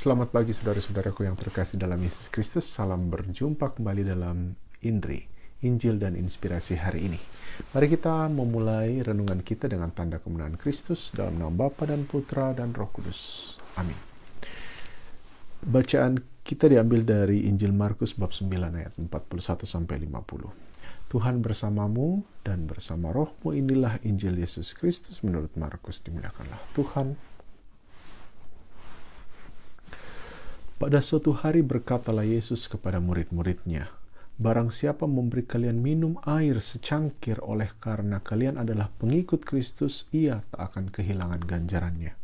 Selamat pagi saudara-saudaraku yang terkasih dalam Yesus Kristus. Salam berjumpa kembali dalam Indri, Injil dan Inspirasi hari ini. Mari kita memulai renungan kita dengan tanda kemenangan Kristus dalam nama Bapa dan Putra dan Roh Kudus. Amin. Bacaan kita diambil dari Injil Markus bab 9 ayat 41-50. Tuhan bersamamu dan bersama rohmu, inilah Injil Yesus Kristus menurut Markus. Dimuliakanlah Tuhan. Pada suatu hari berkatalah Yesus kepada murid-muridnya, "Barang siapa memberi kalian minum air secangkir oleh karena kalian adalah pengikut Kristus, ia tak akan kehilangan ganjarannya.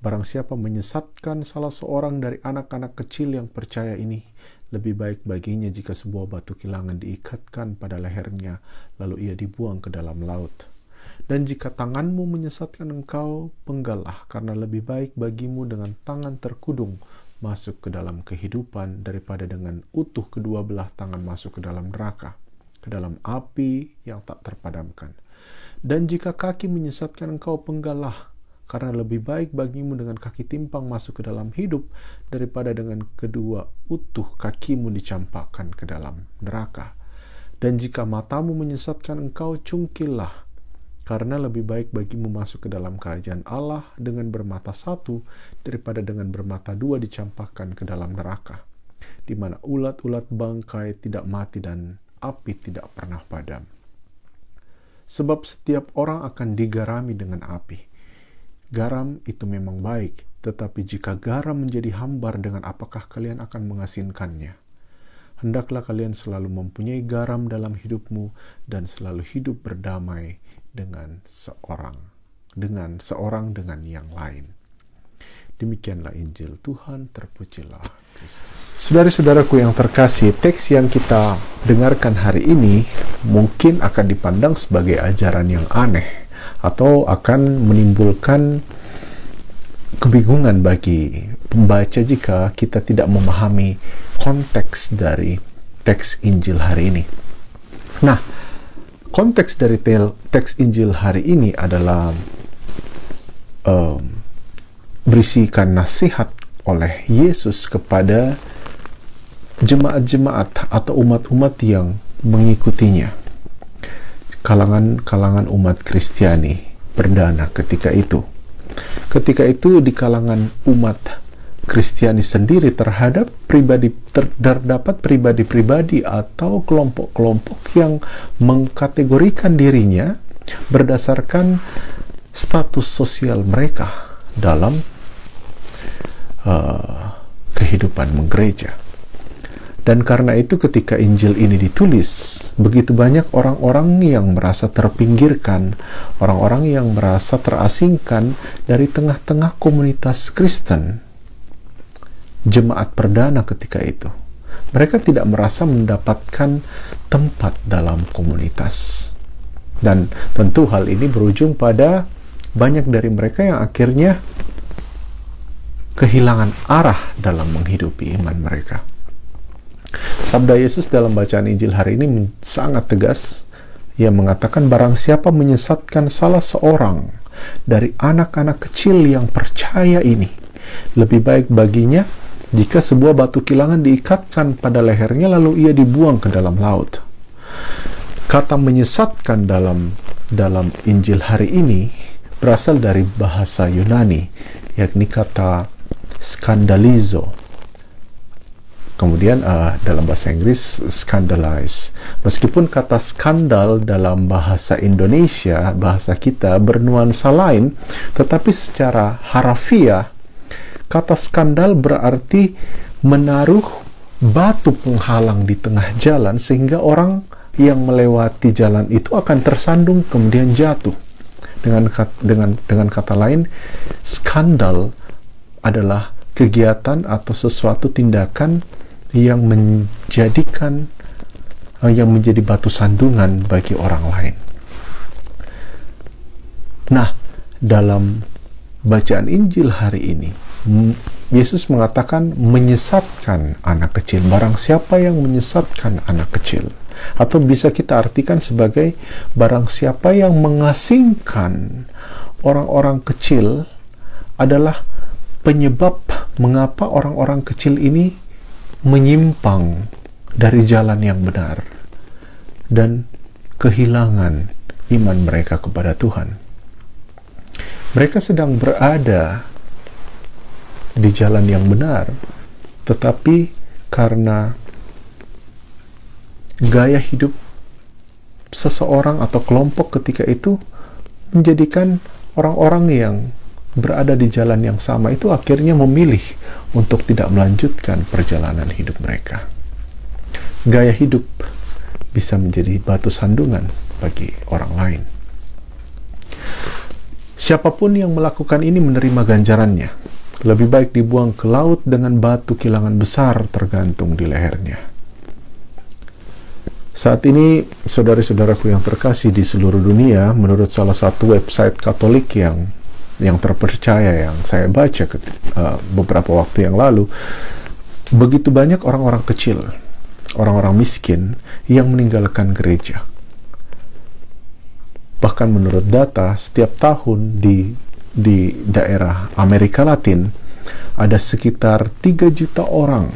Barang siapa menyesatkan salah seorang dari anak-anak kecil yang percaya ini, lebih baik baginya jika sebuah batu kilangan diikatkan pada lehernya, lalu ia dibuang ke dalam laut. Dan jika tanganmu menyesatkan engkau, penggallah, karena lebih baik bagimu dengan tangan terkudung masuk ke dalam kehidupan daripada dengan utuh kedua belah tangan masuk ke dalam neraka, ke dalam api yang tak terpadamkan. Dan jika kaki menyesatkan engkau, penggallah, karena lebih baik bagimu dengan kaki timpang masuk ke dalam hidup daripada dengan kedua utuh kakimu dicampakkan ke dalam neraka. Dan jika matamu menyesatkan engkau, cungkillah, karena lebih baik bagimu masuk ke dalam kerajaan Allah dengan bermata satu daripada dengan bermata dua dicampakkan ke dalam neraka, di mana ulat-ulat bangkai tidak mati dan api tidak pernah padam. Sebab setiap orang akan digarami dengan api. Garam itu memang baik, tetapi jika garam menjadi hambar, dengan apakah kalian akan mengasinkannya? Hendaklah kalian selalu mempunyai garam dalam hidupmu dan selalu hidup berdamai dengan seorang dengan yang lain." Demikianlah Injil Tuhan, terpujilah Kristus. Saudara-saudaraku yang terkasih, teks yang kita dengarkan hari ini mungkin akan dipandang sebagai ajaran yang aneh atau akan menimbulkan kebingungan bagi pembaca jika kita tidak memahami konteks dari teks Injil hari ini. Nah, konteks dari teks Injil hari ini adalah berisikan nasihat oleh Yesus kepada jemaat-jemaat atau umat-umat yang mengikutinya, kalangan umat Kristiani perdana ketika itu. Ketika itu di kalangan umat Kristiani sendiri terdapat pribadi-pribadi atau kelompok-kelompok yang mengkategorikan dirinya berdasarkan status sosial mereka dalam kehidupan menggereja. Dan karena itu ketika Injil ini ditulis, begitu banyak orang-orang yang merasa terpinggirkan, orang-orang yang merasa terasingkan dari tengah-tengah komunitas Kristen, jemaat perdana ketika itu. Mereka tidak merasa mendapatkan tempat dalam komunitas. Dan tentu hal ini berujung pada banyak dari mereka yang akhirnya kehilangan arah dalam menghidupi iman mereka. Sabda Yesus dalam bacaan Injil hari ini sangat tegas. Ia mengatakan, barang siapa menyesatkan salah seorang dari anak-anak kecil yang percaya ini, lebih baik baginya jika sebuah batu kilangan diikatkan pada lehernya lalu ia dibuang ke dalam laut. Kata menyesatkan dalam Injil hari ini berasal dari bahasa Yunani, yakni kata skandalizo. Kemudian dalam bahasa Inggris scandalize. Meskipun kata skandal dalam bahasa Indonesia, bahasa kita bernuansa lain, tetapi secara harafiah kata skandal berarti menaruh batu penghalang di tengah jalan sehingga orang yang melewati jalan itu akan tersandung kemudian jatuh. Dengan kata lain, skandal adalah kegiatan atau sesuatu tindakan yang menjadi batu sandungan bagi orang lain. Nah, dalam bacaan Injil hari ini, Yesus mengatakan menyesatkan anak kecil. Barang siapa yang menyesatkan anak kecil, atau bisa kita artikan sebagai barang siapa yang mengasingkan orang-orang kecil adalah penyebab mengapa orang-orang kecil ini menyimpang dari jalan yang benar dan kehilangan iman mereka kepada Tuhan. Mereka sedang berada di jalan yang benar, tetapi karena gaya hidup seseorang atau kelompok ketika itu menjadikan orang-orang yang berada di jalan yang sama itu akhirnya memilih untuk tidak melanjutkan perjalanan hidup mereka. Gaya hidup bisa menjadi batu sandungan bagi orang lain. Siapapun yang melakukan ini menerima ganjarannya. Lebih baik dibuang ke laut dengan batu kilangan besar tergantung di lehernya. Saat ini, saudara-saudaraku yang terkasih di seluruh dunia, menurut salah satu website Katolik yang terpercaya yang saya baca beberapa waktu yang lalu, begitu banyak orang-orang kecil, orang-orang miskin yang meninggalkan gereja. Bahkan menurut data, setiap tahun di daerah Amerika Latin ada sekitar 3 juta orang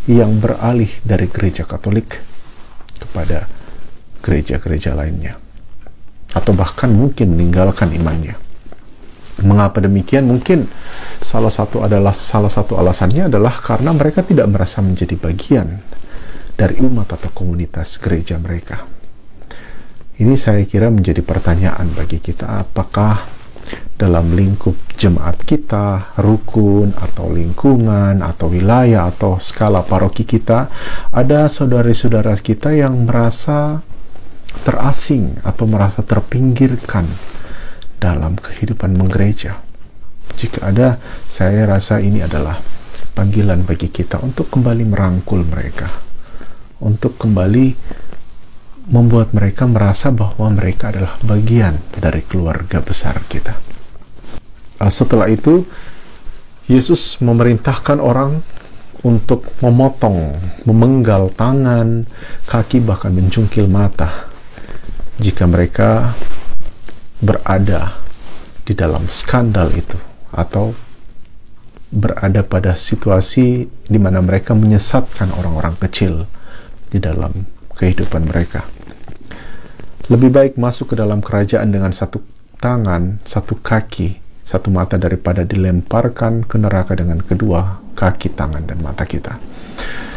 yang beralih dari gereja Katolik kepada gereja-gereja lainnya, atau bahkan mungkin meninggalkan imannya. Mengapa demikian? Mungkin salah satu alasannya adalah karena mereka tidak merasa menjadi bagian dari umat atau komunitas gereja mereka. Ini saya kira menjadi pertanyaan bagi kita, apakah dalam lingkup jemaat kita, rukun atau lingkungan atau wilayah atau skala paroki kita, ada saudara-saudara kita yang merasa terasing atau merasa terpinggirkan dalam kehidupan menggereja. Jika ada, saya rasa ini adalah panggilan bagi kita untuk kembali merangkul mereka, untuk kembali membuat mereka merasa bahwa mereka adalah bagian dari keluarga besar kita. Setelah itu, Yesus memerintahkan orang untuk memotong, memenggal tangan, kaki, bahkan mencungkil mata jika mereka berada di dalam skandal itu atau berada pada situasi di mana mereka menyesatkan orang-orang kecil di dalam kehidupan mereka. Lebih baik masuk ke dalam kerajaan dengan satu tangan, satu kaki, satu mata daripada dilemparkan ke neraka dengan kedua kaki, tangan, dan mata kita.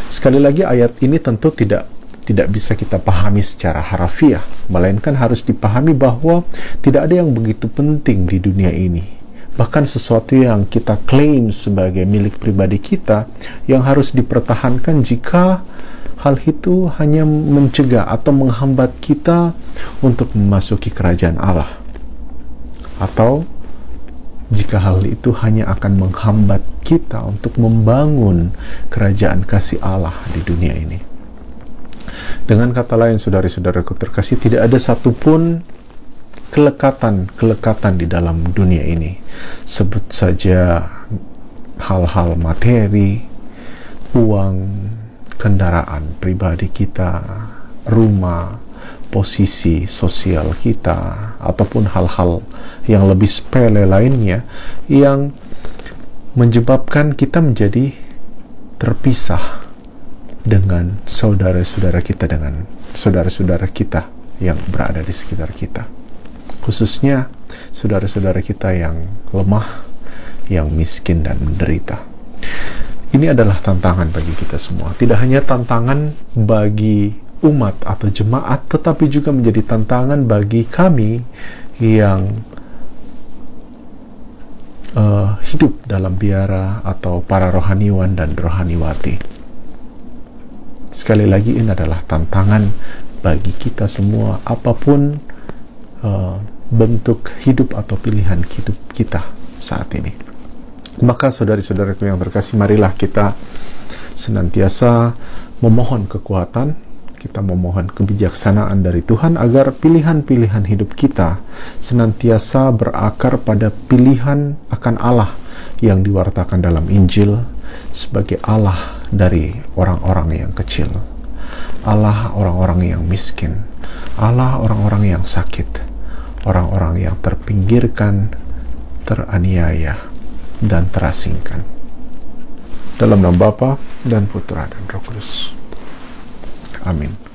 Sekali lagi, ayat ini tentu tidak bisa kita pahami secara harafiah, melainkan harus dipahami bahwa tidak ada yang begitu penting di dunia ini. Bahkan sesuatu yang kita klaim sebagai milik pribadi kita yang harus dipertahankan jika hal itu hanya mencegah atau menghambat kita untuk memasuki kerajaan Allah, atau jika hal itu hanya akan menghambat kita untuk membangun kerajaan kasih Allah di dunia ini. Dengan kata lain, saudara-saudaraku terkasih, tidak ada satupun kelekatan di dalam dunia ini. Sebut saja hal-hal materi, uang, kendaraan pribadi kita, rumah, posisi sosial kita, ataupun hal-hal yang lebih sepele lainnya yang menyebabkan kita menjadi terpisah dengan saudara-saudara kita yang berada di sekitar kita, khususnya saudara-saudara kita yang lemah, yang miskin dan menderita. Ini adalah tantangan bagi kita semua. Tidak hanya tantangan bagi umat atau jemaat, tetapi juga menjadi tantangan bagi kami yang hidup dalam biara atau para rohaniwan dan rohaniwati. Sekali lagi, ini adalah tantangan bagi kita semua, apapun bentuk hidup atau pilihan hidup kita saat ini. Maka saudari-saudaraku yang terkasih, marilah kita senantiasa memohon kekuatan, kita memohon kebijaksanaan dari Tuhan agar pilihan-pilihan hidup kita senantiasa berakar pada pilihan akan Allah yang diwartakan dalam Injil sebagai Allah dari orang-orang yang kecil, Allah orang-orang yang miskin, Allah orang-orang yang sakit, orang-orang yang terpinggirkan, teraniaya, dan terasingkan. Dalam nama Bapa dan Putra dan Roh Kudus. Amin.